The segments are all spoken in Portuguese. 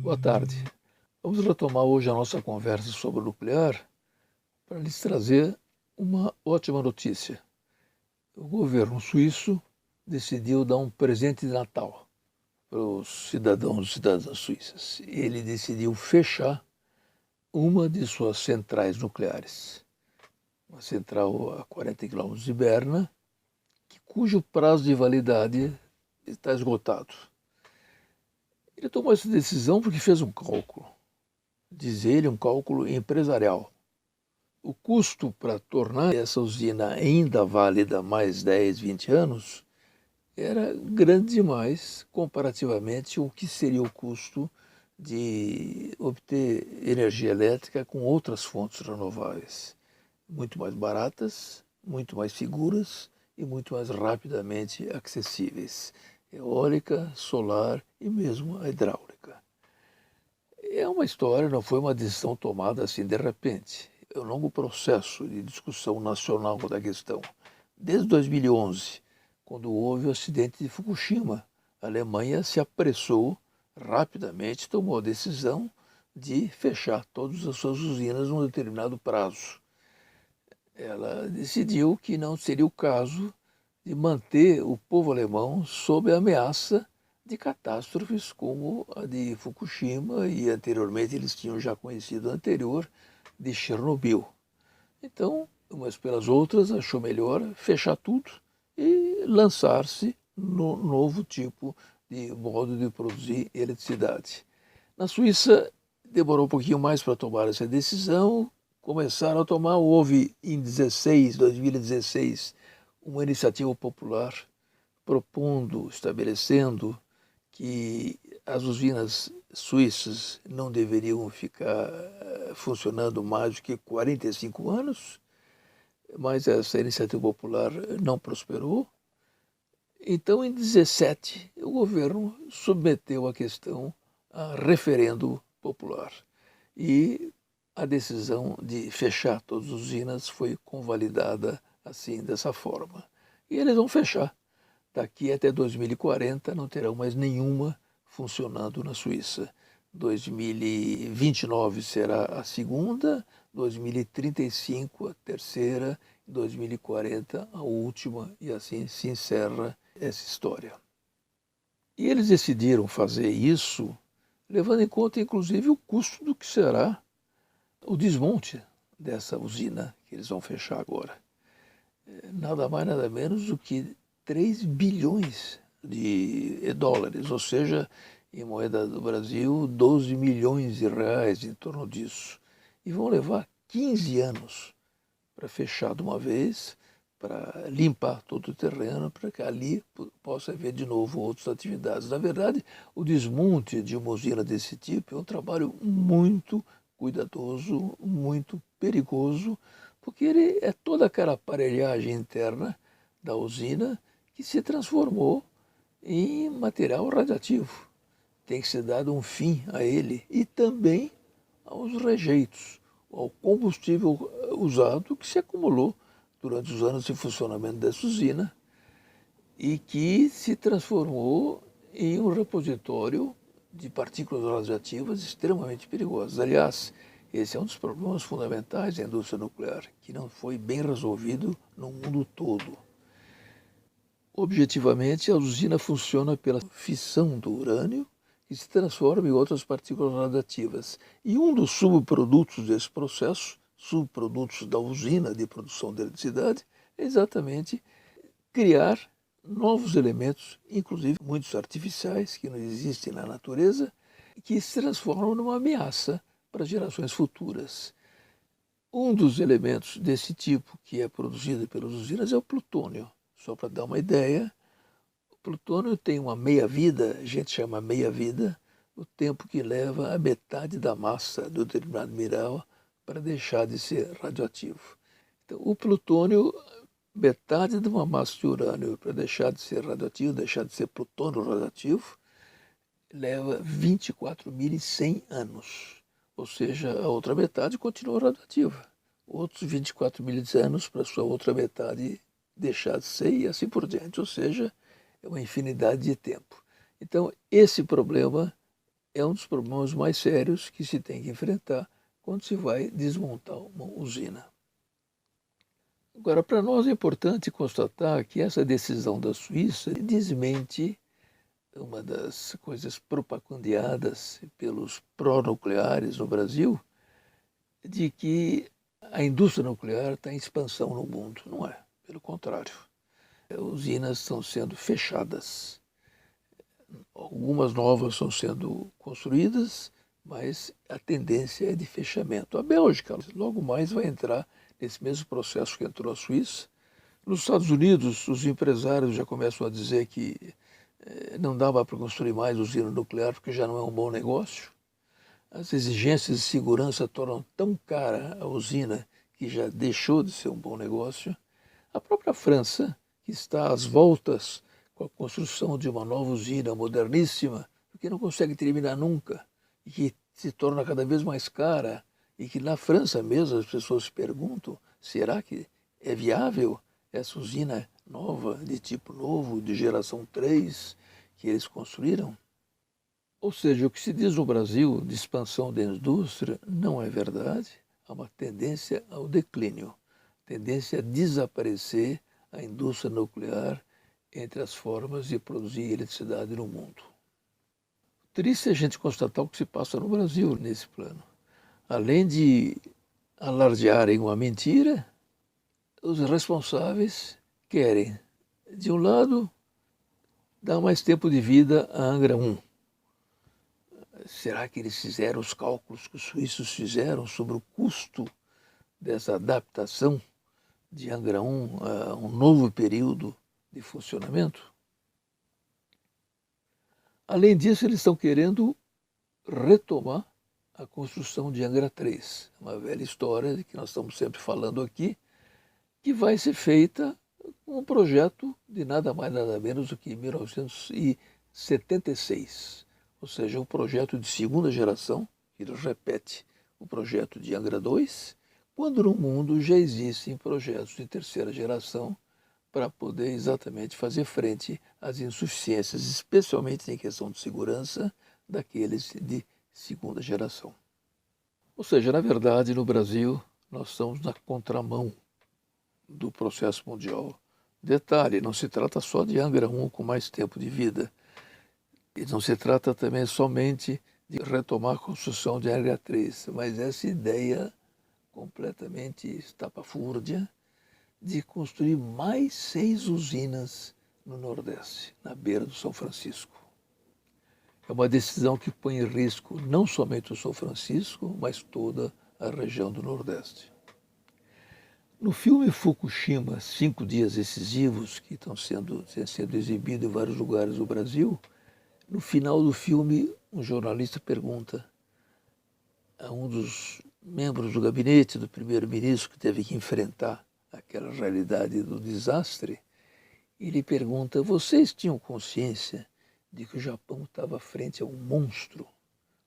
Boa tarde. Vamos retomar hoje a nossa conversa sobre o nuclear para lhes trazer uma ótima notícia. O governo suíço decidiu dar um presente de Natal para os cidadãos e cidadãs suíças. Ele decidiu fechar uma de suas centrais nucleares, uma central a 40 quilômetros de Berna, cujo prazo de validade está esgotado. Ele tomou essa decisão porque fez um cálculo, diz ele, um cálculo empresarial. O custo para tornar essa usina ainda válida mais 10, 20 anos era grande demais comparativamente ao que seria o custo de obter energia elétrica com outras fontes renováveis, muito mais baratas, muito mais seguras e muito mais rapidamente acessíveis. Eólica, solar e mesmo a hidráulica. É uma história, não foi uma decisão tomada assim de repente. É um longo processo de discussão nacional da questão. Desde 2011, quando houve o acidente de Fukushima, a Alemanha se apressou rapidamente, tomou a decisão de fechar todas as suas usinas num determinado prazo. Ela decidiu que não seria o caso de manter o povo alemão sob a ameaça de catástrofes como a de Fukushima e anteriormente eles tinham já conhecido a anterior de Chernobyl. Então, umas pelas outras, achou melhor fechar tudo e lançar-se no novo tipo de modo de produzir eletricidade. Na Suíça, demorou um pouquinho mais para tomar essa decisão. Começaram a tomar, houve em 2016, uma iniciativa popular propondo, estabelecendo que as usinas suíças não deveriam ficar funcionando mais do que 45 anos, mas essa iniciativa popular não prosperou. Então, em 17, o governo submeteu a questão a referendo popular e a decisão de fechar todas as usinas foi convalidada assim, dessa forma. E eles vão fechar. Daqui até 2040 não terão mais nenhuma funcionando na Suíça. 2029 será a segunda, 2035 a terceira, 2040 a última, e assim se encerra essa história. E eles decidiram fazer isso levando em conta, inclusive, o custo do que será o desmonte dessa usina que eles vão fechar agora. Nada mais, nada menos do que 3 bilhões de dólares, ou seja, em moeda do Brasil, 12 milhões de reais em torno disso. E vão levar 15 anos para fechar de uma vez, para limpar todo o terreno, para que ali possa haver de novo outras atividades. Na verdade, o desmonte de uma usina desse tipo é um trabalho muito cuidadoso, muito perigoso, porque ele é toda aquela aparelhagem interna da usina que se transformou em material radioativo. Tem que ser dado um fim a ele e também aos rejeitos, ao combustível usado que se acumulou durante os anos de funcionamento dessa usina e que se transformou em um repositório de partículas radioativas extremamente perigosas. Aliás, esse é um dos problemas fundamentais da indústria nuclear, que não foi bem resolvido no mundo todo. Objetivamente, a usina funciona pela fissão do urânio, que se transforma em outras partículas radioativas. E um dos subprodutos desse processo, subprodutos da usina de produção de eletricidade, é exatamente criar novos elementos, inclusive muitos artificiais, que não existem na natureza, que se transformam numa ameaça para gerações futuras. Um dos elementos desse tipo que é produzido pelas usinas é o plutônio. Só para dar uma ideia, o plutônio tem uma meia-vida, a gente chama meia-vida, o tempo que leva a metade da massa do determinado mineral para deixar de ser radioativo. Então, o plutônio, metade de uma massa de urânio para deixar de ser radioativo, deixar de ser plutônio radioativo, leva 24.100 anos. Ou seja, a outra metade continua radioativa. Outros 24 mil anos para a sua outra metade deixar de ser e assim por diante. Ou seja, é uma infinidade de tempo. Então, esse problema é um dos problemas mais sérios que se tem que enfrentar quando se vai desmontar uma usina. Agora, para nós é importante constatar que essa decisão da Suíça desmente uma das coisas propagandeadas pelos pró-nucleares no Brasil, de que a indústria nuclear está em expansão no mundo. Não é, pelo contrário. Usinas estão sendo fechadas. Algumas novas estão sendo construídas, mas a tendência é de fechamento. A Bélgica logo mais vai entrar nesse mesmo processo que entrou a Suíça. Nos Estados Unidos, os empresários já começam a dizer que não dava para construir mais usina nuclear porque já não é um bom negócio. As exigências de segurança tornam tão cara a usina que já deixou de ser um bom negócio. A própria França, que está às voltas com a construção de uma nova usina moderníssima, que não consegue terminar nunca, e que se torna cada vez mais cara, e que na França mesmo as pessoas se perguntam, será que é viável essa usina nova, de tipo novo, de geração 3, que eles construíram? Ou seja, o que se diz no Brasil de expansão da indústria não é verdade, há uma tendência ao declínio, tendência a desaparecer a indústria nuclear entre as formas de produzir eletricidade no mundo. Triste a gente constatar o que se passa no Brasil nesse plano. Além de alardearem uma mentira, os responsáveis querem, de um lado, dar mais tempo de vida à Angra 1. Será que eles fizeram os cálculos que os suíços fizeram sobre o custo dessa adaptação de Angra 1 a um novo período de funcionamento? Além disso, eles estão querendo retomar a construção de Angra 3, uma velha história de que nós estamos sempre falando aqui, que vai ser feita com um projeto de nada mais nada menos do que 1976, ou seja, um projeto de segunda geração, que repete o projeto de Angra 2, quando no mundo já existem projetos de terceira geração para poder exatamente fazer frente às insuficiências, especialmente em questão de segurança, daqueles de segunda geração. Ou seja, na verdade, no Brasil, nós estamos na contramão do processo mundial. Detalhe, não se trata só de Angra 1 com mais tempo de vida, e não se trata também somente de retomar a construção de Angra 3, mas essa ideia completamente estapafúrdia de construir mais 6 usinas no Nordeste, na beira do São Francisco. É uma decisão que põe em risco não somente o São Francisco, mas toda a região do Nordeste. No filme Fukushima, 5 dias decisivos, que estão sendo exibidos em vários lugares do Brasil, no final do filme, um jornalista pergunta a um dos membros do gabinete do primeiro-ministro que teve que enfrentar aquela realidade do desastre, ele pergunta: vocês tinham consciência de que o Japão estava frente a um monstro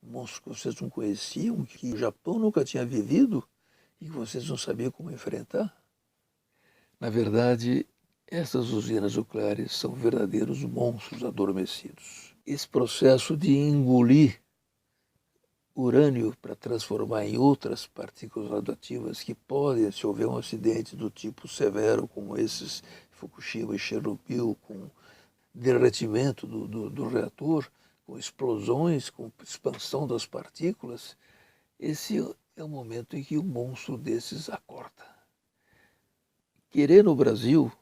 que vocês não conheciam, que o Japão nunca tinha vivido e que vocês não sabiam como enfrentar? Na verdade, essas usinas nucleares são verdadeiros monstros adormecidos. Esse processo de engolir urânio para transformar em outras partículas radioativas que podem, se houver um acidente do tipo severo, como esses Fukushima e Chernobyl, com derretimento do reator, com explosões, com expansão das partículas, esse é o momento em que um monstro desses acorda. Querer no Brasil,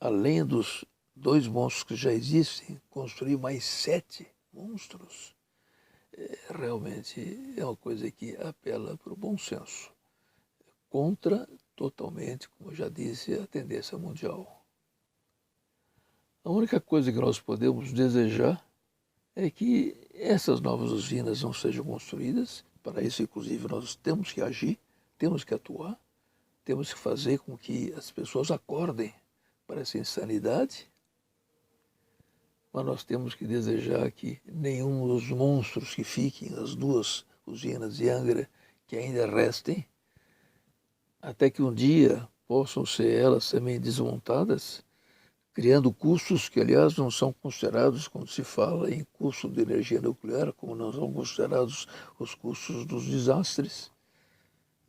além dos 2 monstros que já existem, construir mais 7 monstros, realmente é uma coisa que apela para o bom senso, contra totalmente, como eu já disse, a tendência mundial. A única coisa que nós podemos desejar é que essas novas usinas não sejam construídas. Para isso, inclusive, nós temos que agir, temos que atuar, temos que fazer com que as pessoas acordem para essa insanidade, mas nós temos que desejar que nenhum dos monstros que fiquem nas 2 usinas de Angra que ainda restem, até que um dia possam ser elas também desmontadas, criando custos que, aliás, não são considerados quando se fala em custo de energia nuclear, como não são considerados os custos dos desastres.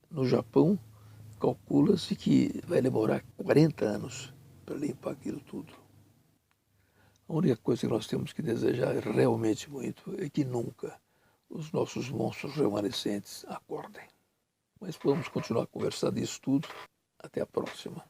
No Japão, calcula-se que vai demorar 40 anos para limpar aquilo tudo. A única coisa que nós temos que desejar realmente muito é que nunca os nossos monstros remanescentes acordem. Mas vamos continuar a conversar disso tudo. Até a próxima.